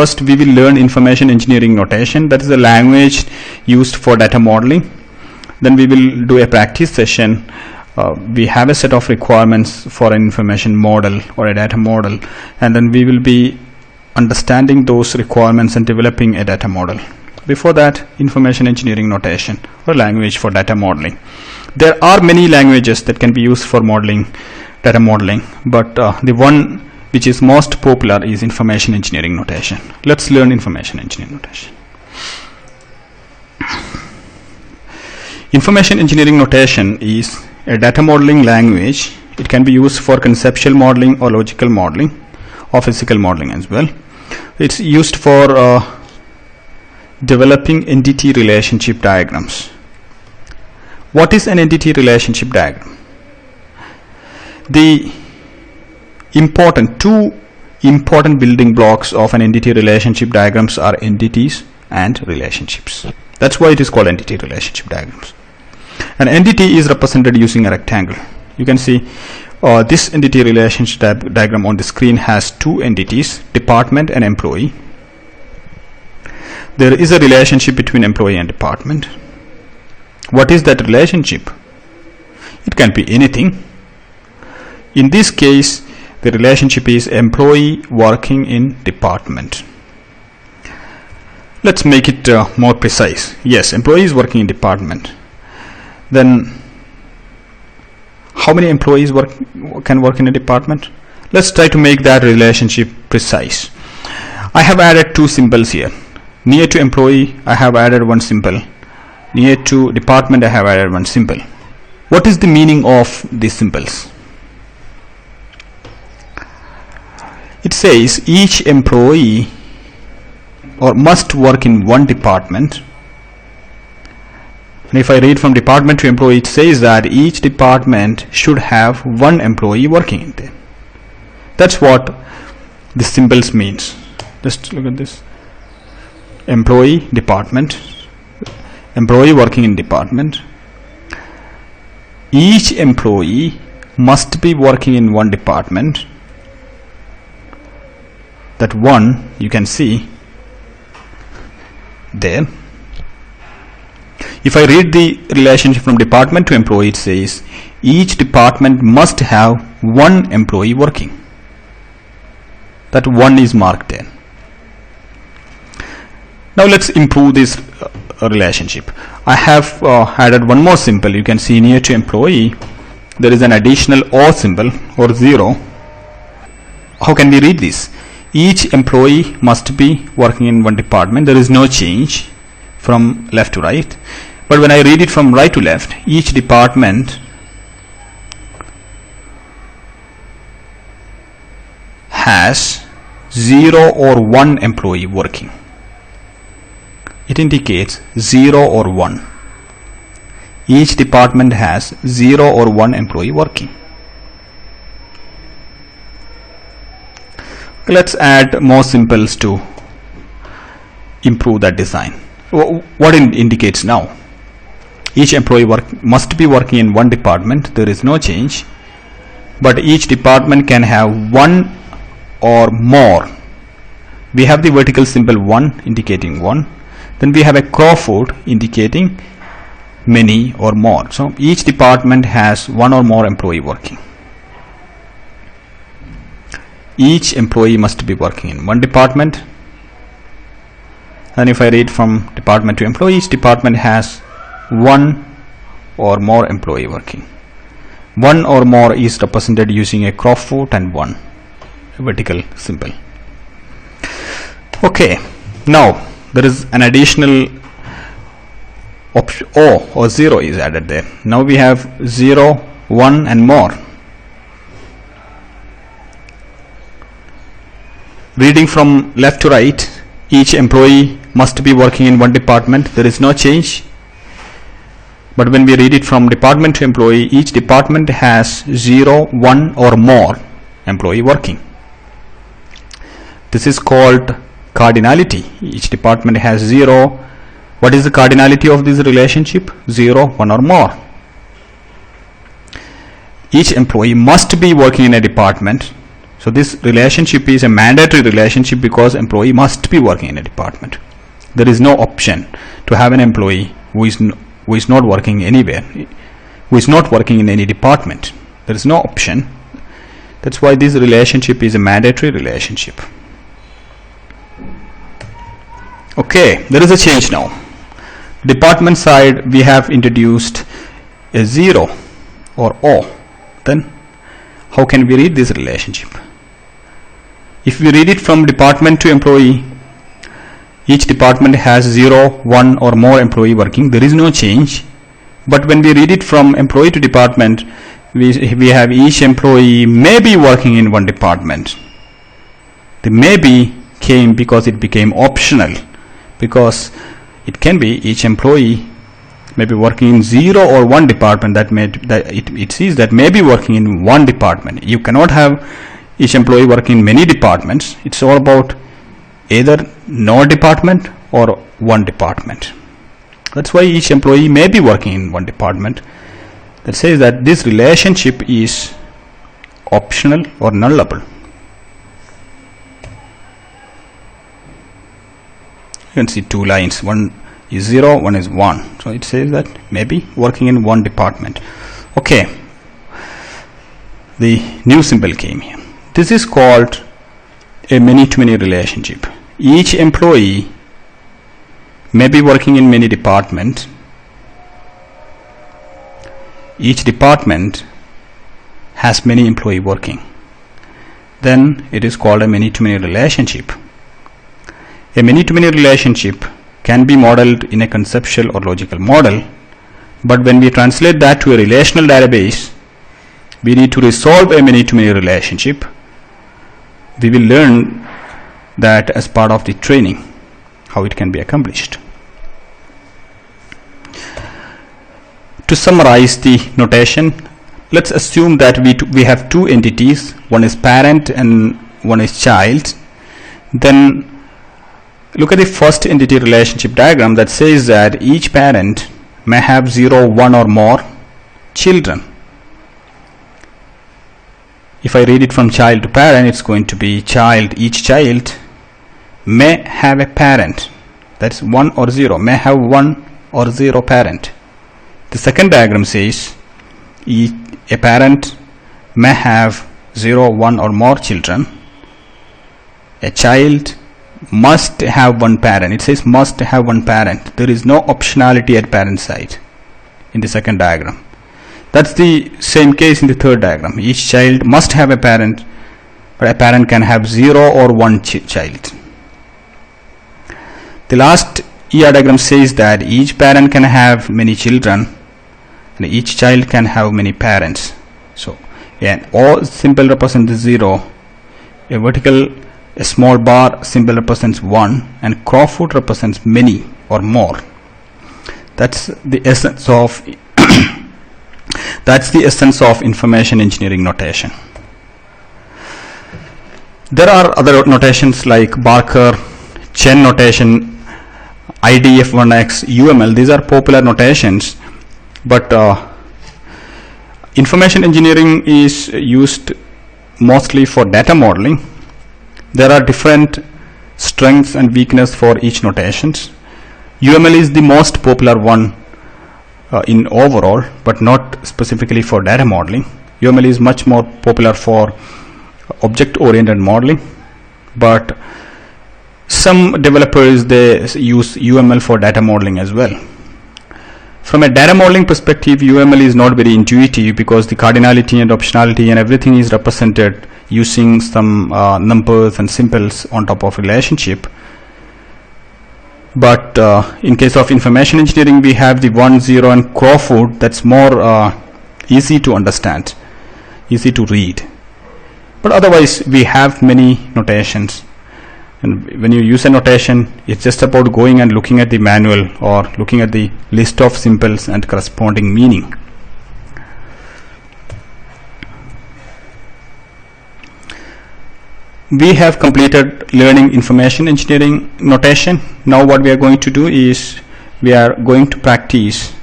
First, we will learn information engineering notation. That is a language used for data modeling. Then we will do a practice session. We have a set of requirements for an information model or a data model, and then we will be understanding those requirements and developing a data model. Before that, information engineering notation or language for data modeling. There are many languages that can be used for modeling, data modeling, but the one which is most popular is information engineering notation. Let's learn information engineering notation. Information engineering notation is a data modeling language. It can be used for conceptual modeling or logical modeling or physical modeling as well. It's used for developing entity relationship diagrams. What is an entity relationship diagram? The two important building blocks of an entity relationship diagrams are entities and relationships. That's why it is called entity relationship diagrams. An entity is represented using a rectangle. You can see this entity relationship diagram on the screen has two entities, department and employee. There is a relationship between employee and department. What is that relationship? It can be anything. In this case, the relationship is employee working in department. Let's make it more precise. Yes, employee is working in department. Then how many employees can work in a department? Let's try to make that relationship precise. I have added two symbols here. Near to employee, I have added one symbol. Near to department, I have added one symbol. What is the meaning of these symbols? It says each employee must work in one department. And if I read from department to employee, it says that each department should have one employee working in there. That's what the symbols means. Just look at this. Employee, department, employee working in department. Each employee must be working in one department. That one you can see there. If I read the relationship from department to employee, it says each department must have one employee working. That one is marked there. Now let's improve this relationship. I have added one more symbol. You can see near to employee there is an additional or symbol or 0. How can we read this? Each employee must be working in one department. There is no change from left to right. But when I read it from right to left, each department has 0 or 1 employee working. It indicates 0 or 1. Each department has 0 or 1 employee working. Let's add more symbols to improve that design. What it indicates now? Each employee must be working in one department. There is no change. But each department can have one or more. We have the vertical symbol 1 indicating 1. Then we have a crow foot indicating many or more. So each department has one or more employee working. Each employee must be working in one department. And if I read from department to employee, each department has one or more employee working. One or more is represented using a crow foot and 1, a vertical symbol. Okay, now there is an additional O or 0 is added there. Now we have 0, 1 and more. Reading from left to right, each employee must be working in one department. There is no change. But when we read it from department to employee, each department has 0, 1 or more employee working. This is called cardinality. Each department has 0. What is the cardinality of this relationship? 0, 1 or more. Each employee must be working in a department. So this relationship is a mandatory relationship because employee must be working in a department. There is no option to have an employee who is not working anywhere, who is not working in any department. There is no option. That's why this relationship is a mandatory relationship. Okay, there is a change now. Department side, we have introduced a 0 or O. Then how can we read this relationship? If we read it from department to employee, each department has 0, 1 or more employee working. There is no change. But when we read it from employee to department, we have each employee may be working in one department. The maybe came because it became optional, because it can be each employee may be working in 0 or 1 department. It sees that may be working in one department. You cannot have each employee working in many departments. It's all about either no department or one department. That's why each employee may be working in one department. That says that this relationship is optional or nullable. You can see 2 lines, one is 0, one is 1. So it says that maybe working in one department. Okay, the new symbol came here. This is called a many-to-many relationship. Each employee may be working in many departments. Each department has many employees working. Then it is called a many-to-many relationship. A many-to-many relationship can be modeled in a conceptual or logical model, but when we translate that to a relational database, we need to resolve a many-to-many relationship. We will learn that as part of the training, how it can be accomplished. To summarize the notation, let's assume that we have 2 entities, one is parent and one is child. Then look at the first entity relationship diagram that says that each parent may have 0, 1 or more children. If I read it from child to parent, it's going to be child. Each child may have a parent. That's 1 or 0. May have 1 or 0 parent. The second diagram says a parent may have 0, 1 or more children. A child must have one parent. It says must have one parent. There is no optionality at parent side in the second diagram. That's the same case in the third diagram. Each child must have a parent, but a parent can have 0 or 1 child. The last ER diagram says that each parent can have many children and each child can have many parents. So yeah, O symbol represents 0, a vertical, a small bar symbol represents 1, and crowfoot represents many or more. That's the essence of that's the essence of information engineering notation. There are other notations like Barker, Chen notation, IDF1X, UML. These are popular notations, but information engineering is used mostly for data modeling. There are different strengths and weaknesses for each notations. UML is the most popular one in overall, but not specifically for data modeling. UML is much more popular for object-oriented modeling, but some developers, they use UML for data modeling as well. From a data modeling perspective, UML is not very intuitive because the cardinality and optionality and everything is represented using some numbers and symbols on top of relationship. But in case of information engineering, we have the 1, 0 and crowfoot. That's more easy to understand, easy to read. But otherwise, we have many notations. And when you use a notation, it's just about going and looking at the manual or looking at the list of symbols and corresponding meaning. We have completed learning information engineering notation. Now what we are going to do is we are going to practice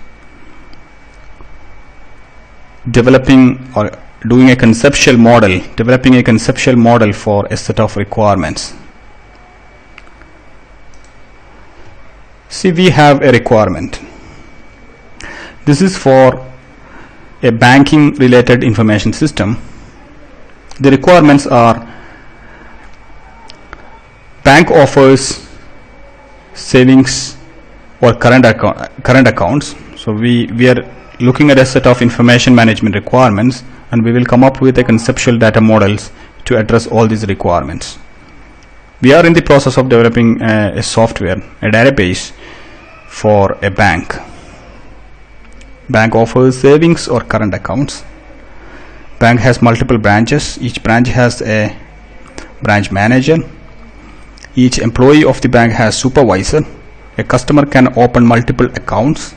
developing or doing a conceptual model, developing a conceptual model for a set of requirements. See, we have a requirement. This is for a banking related information system. The requirements are: bank offers savings or current accounts. So we are looking at a set of information management requirements, and we will come up with a conceptual data models to address all these requirements. We are in the process of developing a software, a database for a bank. Bank offers savings or current accounts. Bank has multiple branches. Each branch has a branch manager. Each employee of the bank has supervisor. A customer can open multiple accounts.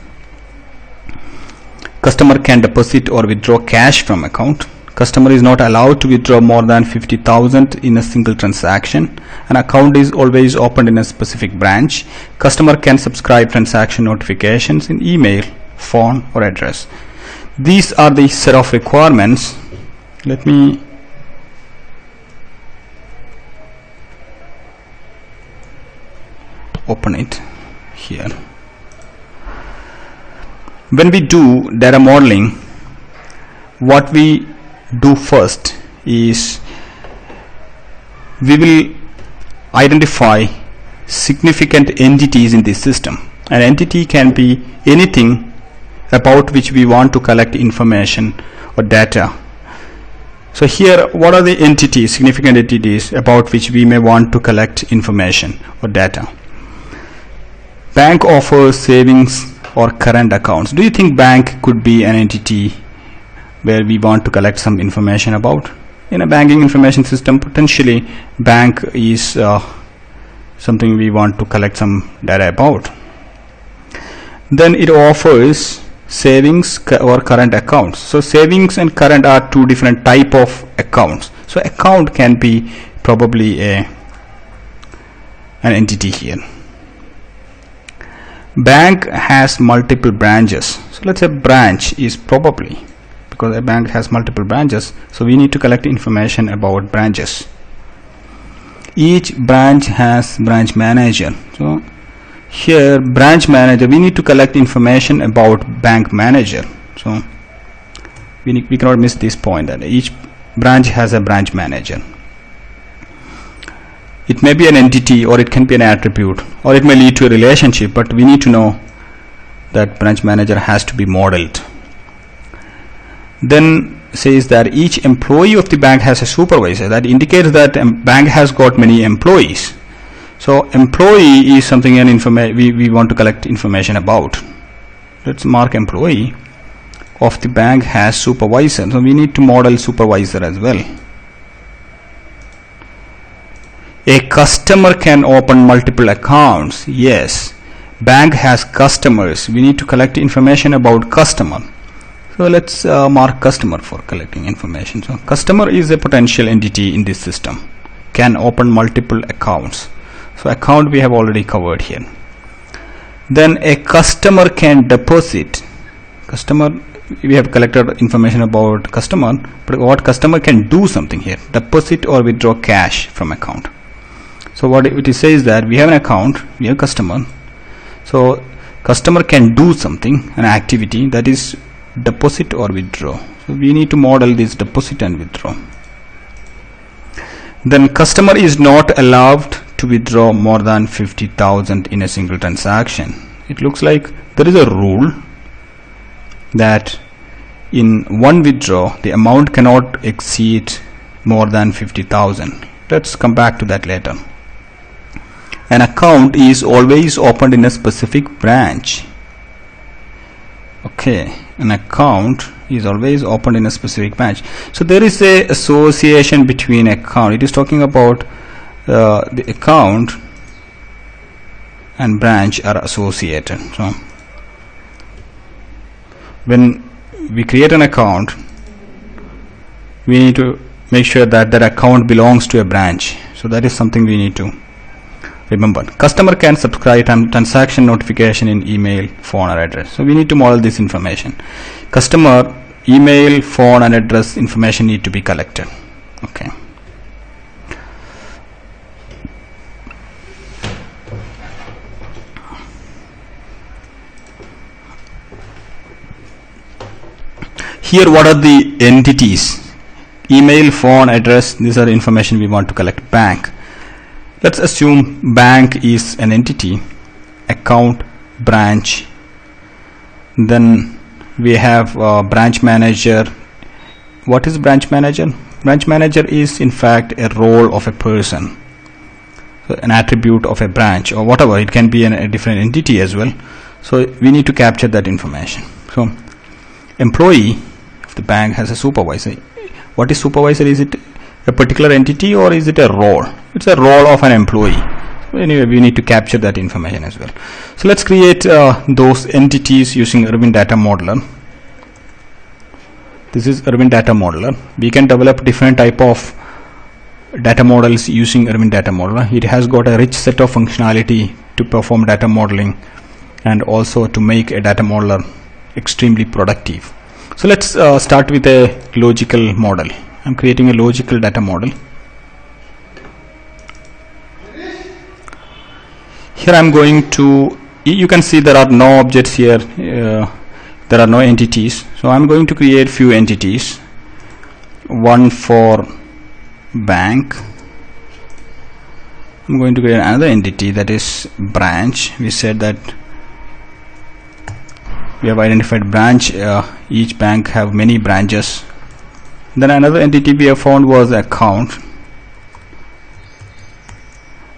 Customer can deposit or withdraw cash from account. Customer is not allowed to withdraw more than 50,000 in a single transaction. An account is always opened in a specific branch. Customer can subscribe transaction notifications in email, phone or address. These are the set of requirements. Let me open it here. When we do data modeling, what we do first is we will identify significant entities in this system. An entity can be anything about which we want to collect information or data. So here, what are the entities, significant entities about which we may want to collect information or data? Bank offers savings or current accounts. Do you think bank could be an entity where we want to collect some information about? In a banking information system, potentially bank is something we want to collect some data about. Then it offers savings or current accounts. So savings and current are two different type of accounts. So account can be probably an entity here. Bank has multiple branches. So let's say branch is probably, because a bank has multiple branches, so we need to collect information about branches. Each branch has branch manager. So here, branch manager, we need to collect information about bank manager. So we cannot miss this point, that each branch has a branch manager. It may be an entity, or it can be an attribute, or it may lead to a relationship, but we need to know that branch manager has to be modeled. Then says that each employee of the bank has a supervisor. That indicates that a bank has got many employees. So employee is something we want to collect information about. Let's mark employee of the bank has supervisor. So we need to model supervisor as well. A customer can open multiple accounts. Yes, bank has customers. We need to collect information about customer. So let's mark customer for collecting information. So customer is a potential entity in this system, can open multiple accounts. So account we have already covered here. Then a customer can deposit. Customer, we have collected information about customer, but what customer can do something here, deposit or withdraw cash from account. So what it says that we have an account, we have customer. So customer can do something, an activity, that is deposit or withdraw. So we need to model this deposit and withdraw. Then customer is not allowed to withdraw more than 50,000 in a single transaction. It looks like there is a rule that in one withdraw the amount cannot exceed more than 50,000. Let's come back to that later. An account is always opened in a specific branch. Okay, an account is always opened in a specific branch. So there is a association between account. It is talking about the account and branch are associated. So when we create an account, we need to make sure that that account belongs to a branch. So that is something we need to remember. Customer can subscribe transaction notification in email, phone or address. So we need to model this information. Customer email, phone and address information need to be collected. Okay. Here what are the entities? Email, phone, address, these are information we want to collect. Bank. Let's assume bank is an entity, account, branch. Then we have branch manager. What is branch manager? Branch manager is in fact a role of a person, so an attribute of a branch or whatever. It can be a different entity as well. So we need to capture that information. So employee of the bank has a supervisor. What is supervisor? Is it a particular entity or is it a role? It's a role of an employee. So anyway, we need to capture that information as well. So let's create those entities using ERwin Data Modeler. This is ERwin Data Modeler. We can develop different type of data models using ERwin Data Modeler. It has got a rich set of functionality to perform data modeling and also to make a data modeler extremely productive. So let's start with a logical model. I'm creating a logical data model. Here I'm going to, you can see there are no objects here, there are no entities. So I'm going to create few entities. One for bank. I'm going to create another entity, that is branch. We said that we have identified branch. Each bank have many branches. Then another entity we have found was account.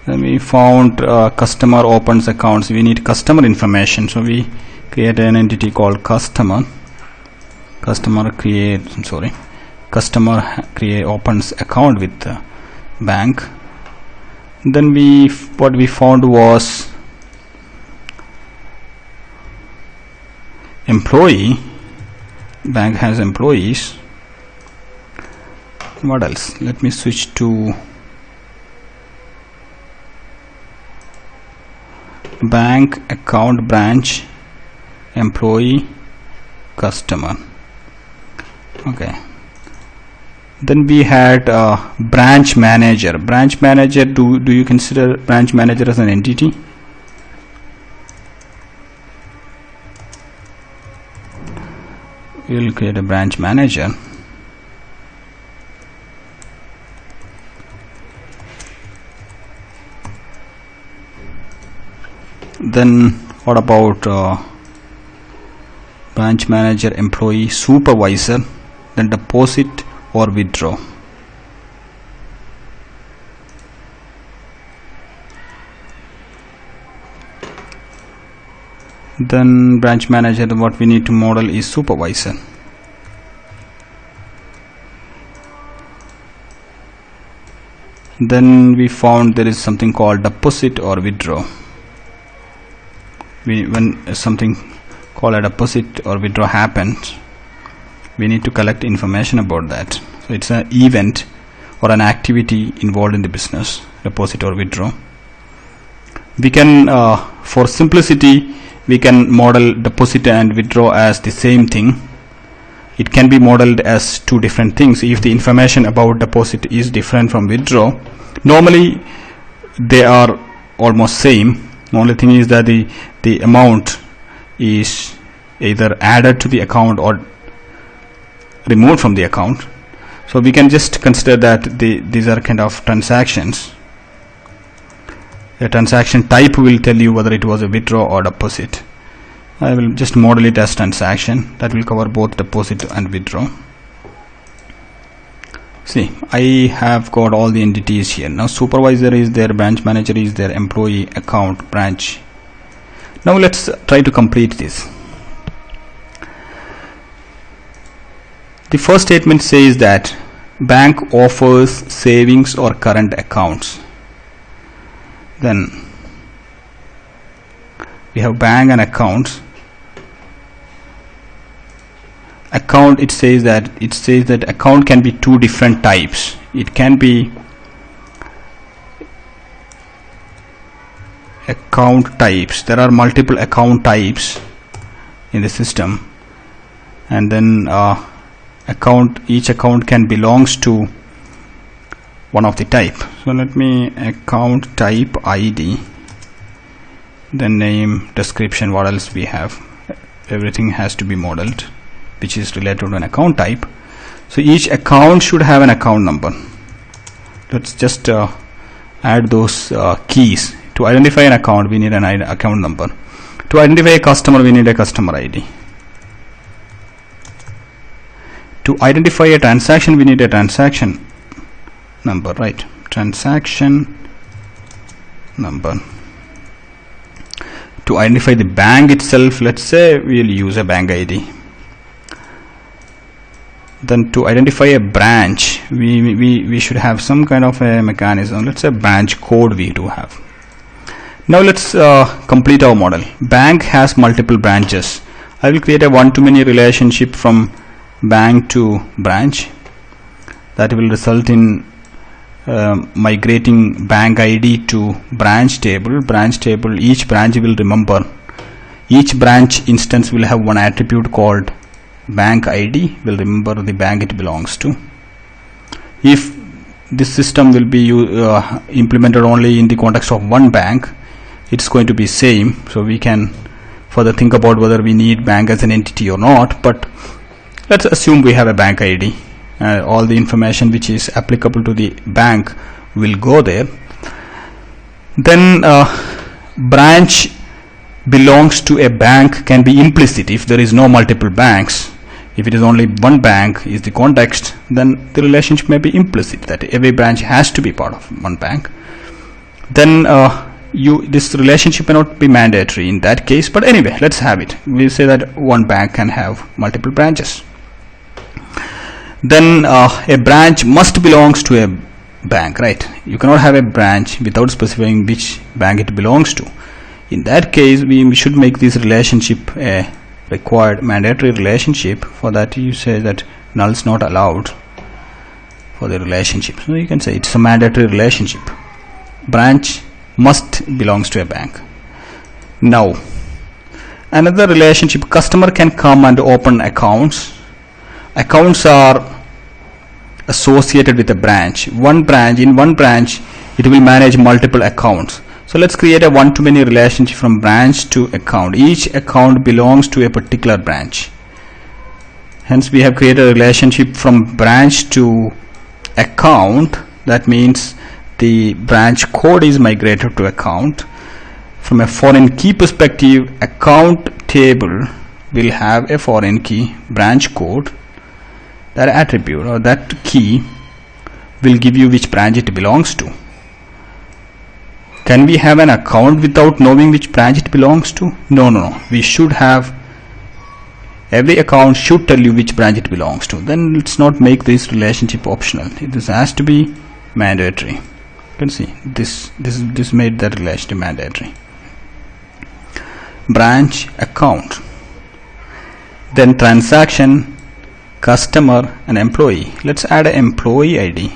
Then we found customer opens accounts. We need customer information, so we create an entity called customer. Customer opens account with the bank. Then what we found was employee. Bank has employees. What else? Let me switch to bank, account, branch, employee, customer. Okay. Then we had branch manager. Branch manager, do you consider branch manager as an entity? We will create a branch manager. Then what about branch manager, employee, supervisor, then deposit or withdraw? Then branch manager, what we need to model is supervisor. Then we found there is something called deposit or withdraw. When something called a deposit or withdraw happens, we need to collect information about that. So it's an event or an activity involved in the business, deposit or withdraw. We can, for simplicity, we can model deposit and withdraw as the same thing. It can be modeled as two different things if the information about deposit is different from withdraw. Normally they are almost same. The only thing is that the amount is either added to the account or removed from the account. So we can just consider that these are kind of transactions. The transaction type will tell you whether it was a withdraw or deposit. I will just model it as transaction. That will cover both deposit and withdraw. See, I have got all the entities here. Now supervisor is there, branch manager is there, employee, account, branch. Now let's try to complete this. The first statement says that bank offers savings or current accounts. Then we have bank and accounts. Account, it says that account can be two different types. It can be account types. There are multiple account types in the system, and then each account can belongs to one of the type. So let me account type ID, then name, description, what else we have. Everything has to be modeled which is related to an account type. So each account should have an account number. Let's just add those keys. To identify an account we need an account number. To identify a customer we need a customer ID. To identify a transaction we need a transaction number, right? Transaction number. To identify the bank itself, let's say we'll use a bank ID. Then to identify a branch we should have some kind of a mechanism. Let's say branch code we do have. Now let's complete our model. Bank has multiple branches. I will create a one-to-many relationship from bank to branch. That will result in migrating bank ID to branch table. Each branch will remember, each branch instance will have one attribute called bank ID, will remember the bank it belongs to. If this system will be implemented only in the context of one bank, it's going to be same. So we can further think about whether we need bank as an entity or not, but let's assume we have a bank ID. All the information which is applicable to the bank will go there. Then branch belongs to a bank can be implicit if there is no multiple banks. If it is only one bank is the context, then the relationship may be implicit that every branch has to be part of one bank. Then this relationship may not be mandatory in that case, but anyway, let's have it. We say that one bank can have multiple branches. Then a branch must belongs to a bank, right? You cannot have a branch without specifying which bank it belongs to. In that case we should make this relationship a required mandatory relationship. For that you say that null is not allowed for the relationship. So you can say it's a mandatory relationship. Branch must belongs to a bank. Now another relationship, customer can come and open accounts. Accounts are associated with a branch. In one branch it will manage multiple accounts. So let's create a one-to-many relationship from branch to account. Each account belongs to a particular branch. Hence we have created a relationship from branch to account. That means the branch code is migrated to account. From a foreign key perspective, account table will have a foreign key branch code. That attribute or that key will give you which branch it belongs to. Can we have an account without knowing which branch it belongs to? No. We should have, every account should tell you which branch it belongs to. Then let's not make this relationship optional. This has to be mandatory. You can see this made that relationship mandatory. Branch, account. Then transaction, customer and employee. Let's add an employee ID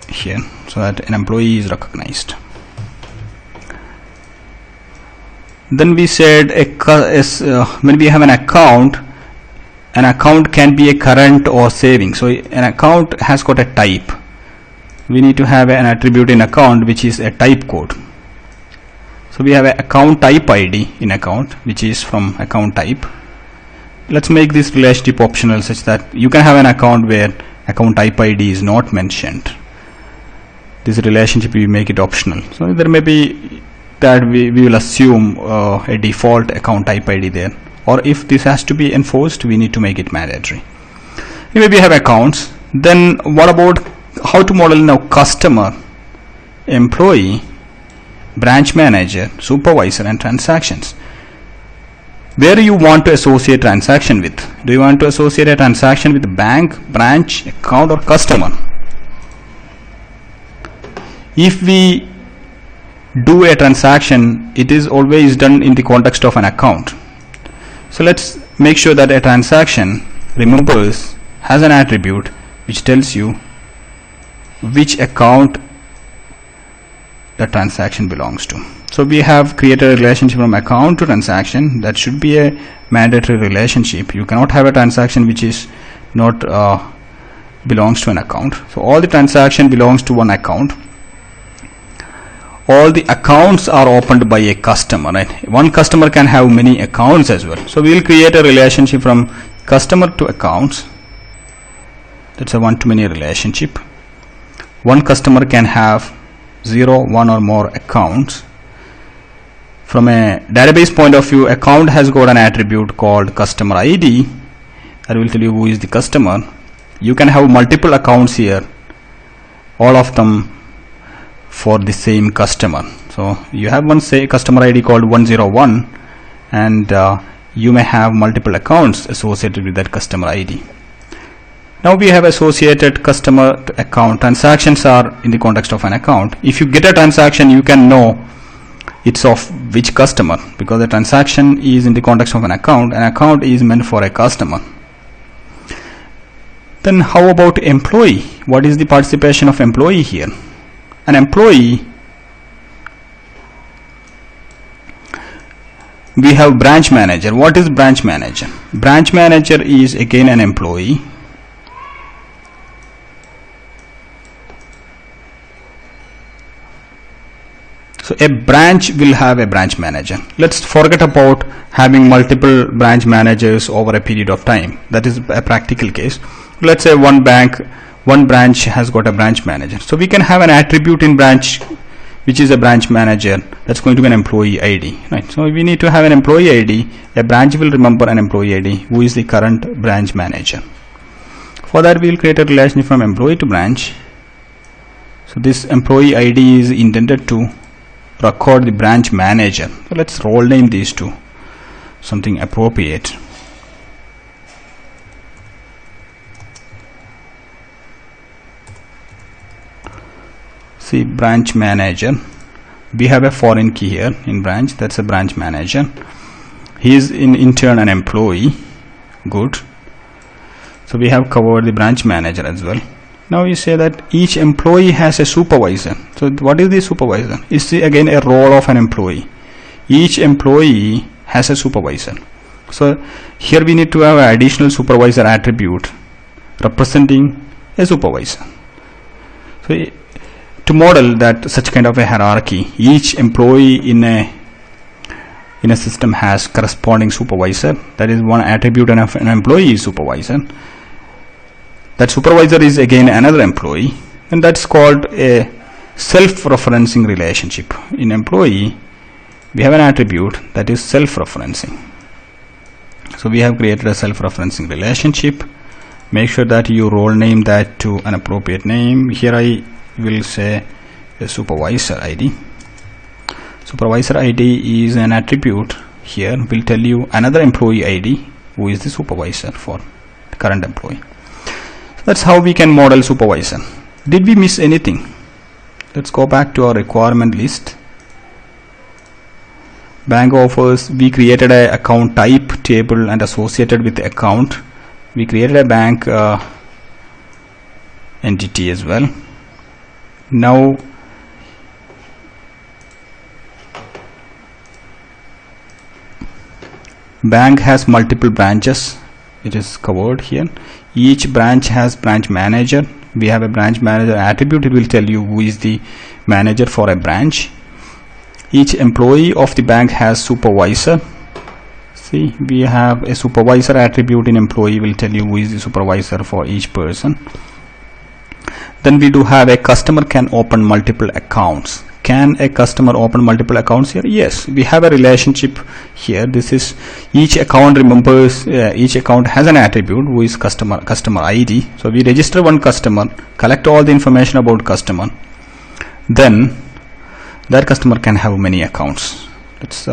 here so that an employee is recognized. Then we said when we have an account can be a current or saving. So an account has got a type. We need to have an attribute in account which is a type code. So we have an account type ID in account which is from account type. Let's make this relationship optional such that you can have an account where account type ID is not mentioned. This relationship we make it optional. So there may be that we will assume a default account type ID there, or if this has to be enforced we need to make it mandatory. Anyway, we have accounts. Then what about how to model now customer, employee, branch manager, supervisor and transactions? Where do you want to associate transaction with? Do you want to associate a transaction with bank, branch, account or customer? If we do a transaction, it is always done in the context of an account. So let's make sure that a transaction remembers, has an attribute which tells you which account the transaction belongs to. So we have created a relationship from account to transaction. That should be a mandatory relationship. You cannot have a transaction which is not belongs to an account. So all the transaction belongs to one account. All the accounts are opened by a customer, right? One customer can have many accounts as well. So we will create a relationship from customer to accounts. That's a one-to-many relationship. One customer can have 0, 1 or more accounts. From a database point of view, account has got an attribute called customer ID. I will tell you who is the customer. You can have multiple accounts here, all of them for the same customer. So you have one say customer ID called 101, and you may have multiple accounts associated with that customer ID. Now we have associated customer to account. Transactions are in the context of an account. If you get a transaction, you can know it's of which customer, because the transaction is in the context of an account. An account is meant for a customer. Then how about employee? What is the participation of employee here? An employee, we have branch manager. What is branch manager? Branch manager is again an employee. So a branch will have a branch manager. Let's forget about having multiple branch managers over a period of time. That is a practical case. Let's say one branch has got a branch manager. So we can have an attribute in branch which is a branch manager. That's going to be an employee ID, right? So we need to have an employee ID. A branch will remember an employee ID, who is the current branch manager. For that, we will create a relationship from employee to branch. So this employee ID is intended to record the branch manager. So let's role name these two something appropriate. See, branch manager. We have a foreign key here in branch. That's a branch manager. He is in turn an employee. Good. So we have covered the branch manager as well. Now we say that each employee has a supervisor. So what is the supervisor? It's again a role of an employee. Each employee has a supervisor. So here we need to have an additional supervisor attribute representing a supervisor. So to model that such kind of a hierarchy, each employee in a system has corresponding supervisor. That is one attribute of an employee is supervisor. That supervisor is again another employee, and that's called a self-referencing relationship. In employee, we have an attribute that is self-referencing. So we have created a self-referencing relationship. Make sure that you role name that to an appropriate name. Here I will say a supervisor ID. Supervisor ID is an attribute. Here will tell you another employee ID, who is the supervisor for the current employee. That's how we can model supervisor. Did we miss anything? Let's go back to our requirement list. Bank offers, we created a account type table and associated with the account. We created a bank entity as well. Now bank has multiple branches. It is covered here. Each branch has branch manager. We have a branch manager attribute. It will tell you who is the manager for a branch. Each employee of the bank has supervisor. See, we have a supervisor attribute in employee, will tell you who is the supervisor for each person. Then we do have a customer can open multiple accounts. Can a customer open multiple accounts here? Yes, we have a relationship here. This is each account remembers, each account has an attribute who is customer ID. So we register one customer, collect all the information about customer. Then that customer can have many accounts. Let's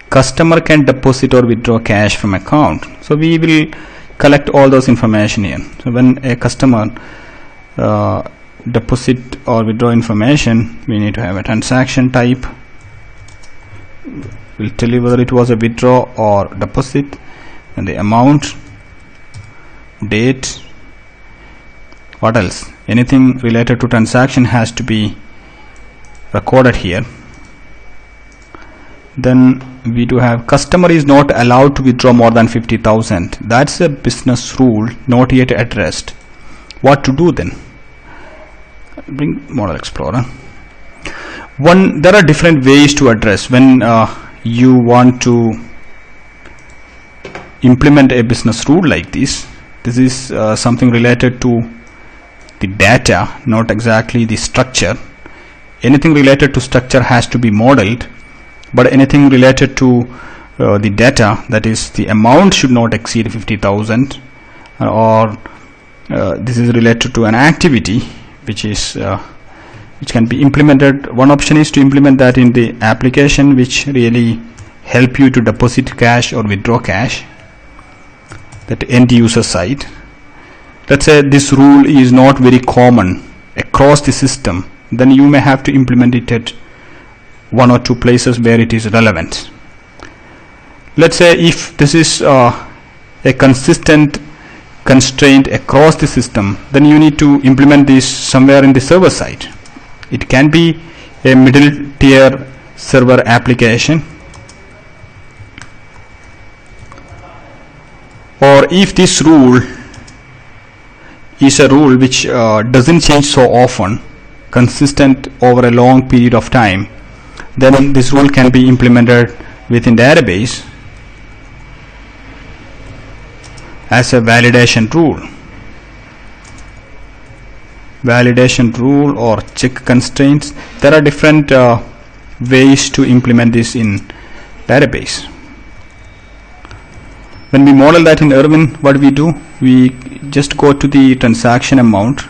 customer can deposit or withdraw cash from account. So we will collect all those information here. So when a customer deposit or withdraw information, we need to have a transaction type. We'll tell you whether it was a withdraw or deposit, and the amount, date, what else? anything related to transaction has to be recorded here. Then we do have customer is not allowed to withdraw more than 50,000. That's a business rule not yet addressed. What to do then? Bring Model Explorer. There are different ways to address when you want to implement a business rule like this. This is something related to the data, not exactly the structure. Anything related to structure has to be modeled, but anything related to the data, that is the amount, should not exceed 50,000, or this is related to an activity which can be implemented. One option is to implement that in the application which really help you to deposit cash or withdraw cash, that end user side. Let's say this rule is not very common across the system, then you may have to implement it at one or two places where it is relevant. Let's say if this is a consistent constraint across the system, then you need to implement this somewhere in the server side. It can be a middle tier server application, or if this rule is a rule which doesn't change so often, consistent over a long period of time, then this rule can be implemented within database as a validation rule or check constraints. There are different ways to implement this in database. When we model that in ERwin, what we do, we just go to the transaction amount.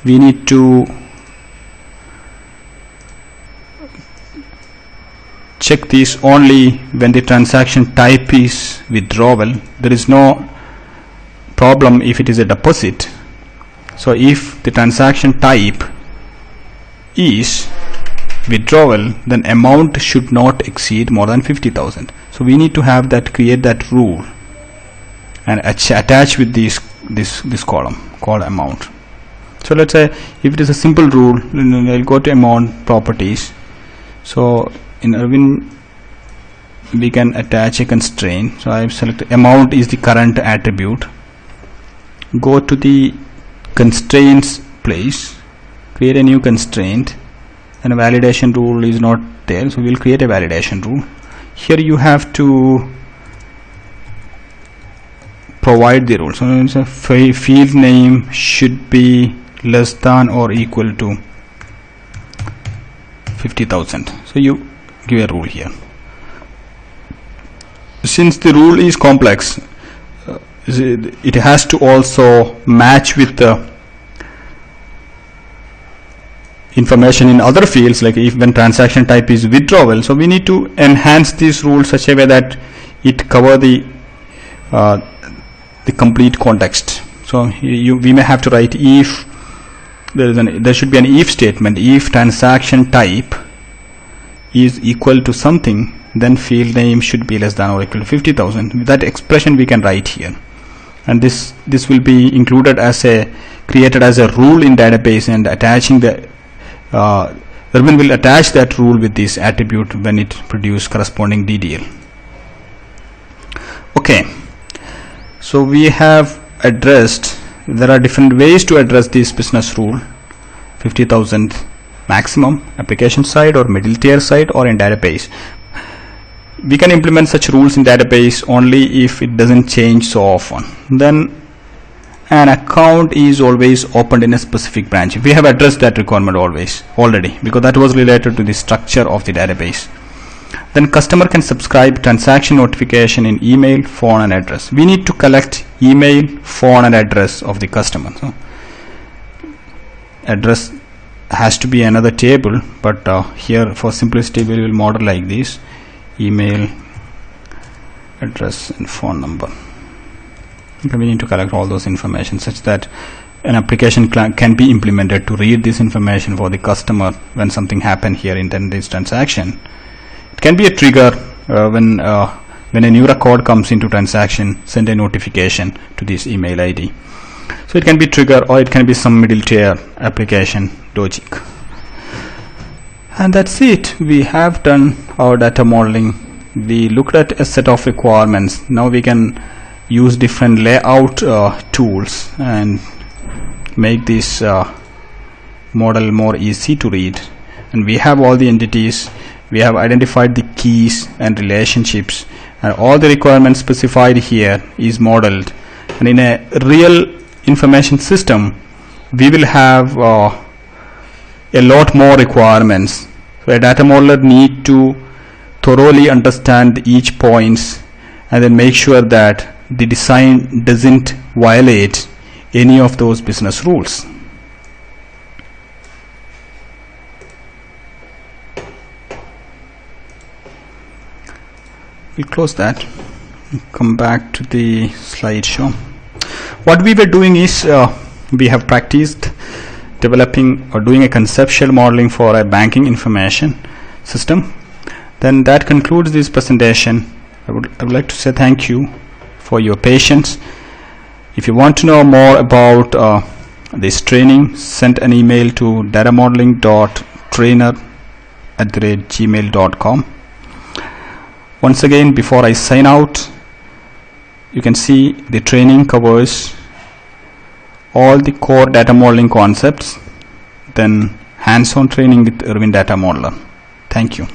We need to check this only when the transaction type is withdrawal. There is no problem if it is a deposit. So if the transaction type is withdrawal, then amount should not exceed more than 50,000. So we need to have that, create that rule and attach with this column called amount. So let's say if it is a simple rule, I'll go to amount properties. So in ERwin we can attach a constraint. So I have selected amount is the current attribute. Go to the constraints place, create a new constraint, and a validation rule is not there, so we'll create a validation rule. Here you have to provide the rule. So it's a field name should be less than or equal to 50,000. So you give a rule here. Since the rule is complex, it has to also match with the information in other fields, like if when transaction type is withdrawal. So we need to enhance this rule such a way that it cover the complete context. So we may have to write if there should be an if statement. If transaction type is equal to something, then field name should be less than or equal to 50,000. That expression we can write here, and this will be included as created as a rule in database, and attaching the ERwin will attach that rule with this attribute when it produce corresponding DDL. Okay, so we have addressed, there are different ways to address this business rule, 50,000 maximum, application side or middle tier side or in database. We can implement such rules in database only if it doesn't change so often. Then an account is always opened in a specific branch. We have addressed that requirement already, because that was related to the structure of the database. Then customer can subscribe transaction notification in email, phone and address. We need to collect email, phone and address of the customer. So address has to be another table, but here for simplicity we will model like this: email, address and phone number. Okay, we need to collect all those information such that an application can be implemented to read this information for the customer when something happened here in this transaction. It can be a trigger when a new record comes into transaction, send a notification to this email ID. So it can be trigger or it can be some middle tier application logic. And that's it. We have done our data modeling. We looked at a set of requirements. Now we can use different layout tools and make this model more easy to read. And we have all the entities. We have identified the keys and relationships, and all the requirements specified here is modeled. And in a real information system, we will have a lot more requirements. So a data modeler need to thoroughly understand each points and then make sure that the design doesn't violate any of those business rules. We'll close that. Come back to the slideshow. What we were doing is we have practiced developing or doing a conceptual modeling for a banking information system. Then that concludes this presentation. I would like to say thank you for your patience. If you want to know more about this training, send an email to datamodeling.trainer@gmail.com. Once again, before I sign out, you can see the training covers all the core data modeling concepts, then hands-on training with ERwin Data Modeler. Thank you.